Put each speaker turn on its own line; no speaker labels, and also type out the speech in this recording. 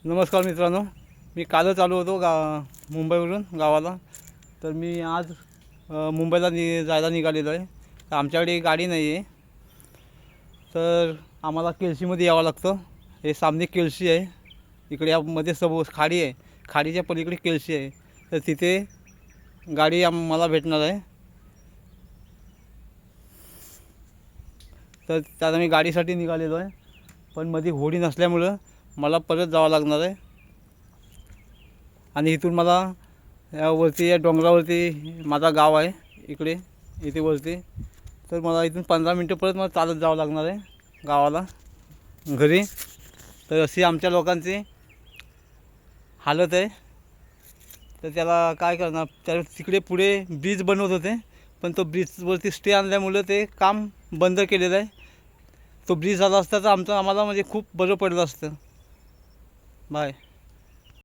नमस्कार मित्रांनो, मी कालच आलो होतो मुंबईवरून गावाला. तर मी आज मुंबईला जायला निघालेलो आहे. तर आमच्याकडे गाडी नाही आहे, तर आम्हाला केळशीमध्ये यावं लागतं. हे सामने केळशी आहे, इकडे यामध्ये खाडी आहे, खाडीच्या पलीकडे केळशी आहे. तर तिथे गाडी मला भेटणार आहे. तर त्यात मी गाडीसाठी निघालेलो आहे, पण मध्ये होडी नसल्यामुळं मला परत जावं लागणार आहे. आणि इथून मला वरती या डोंगरावरती माझं गाव आहे, इथे वरती. तर मला इथून 15 मिनटं परत मला चालत जावं लागणार आहे गावाला, घरी. तर अशी आमच्या लोकांची हालत आहे. तर त्याला काय करणार, तिकडे पुढे ब्रिज बनवत होते, पण तो ब्रिजवरती स्टे आणल्यामुळं ते काम बंद केलेलं आहे. तो ब्रिज झाला असता तर आम्हाला म्हणजे खूप बरं पडलं असतं. बाय.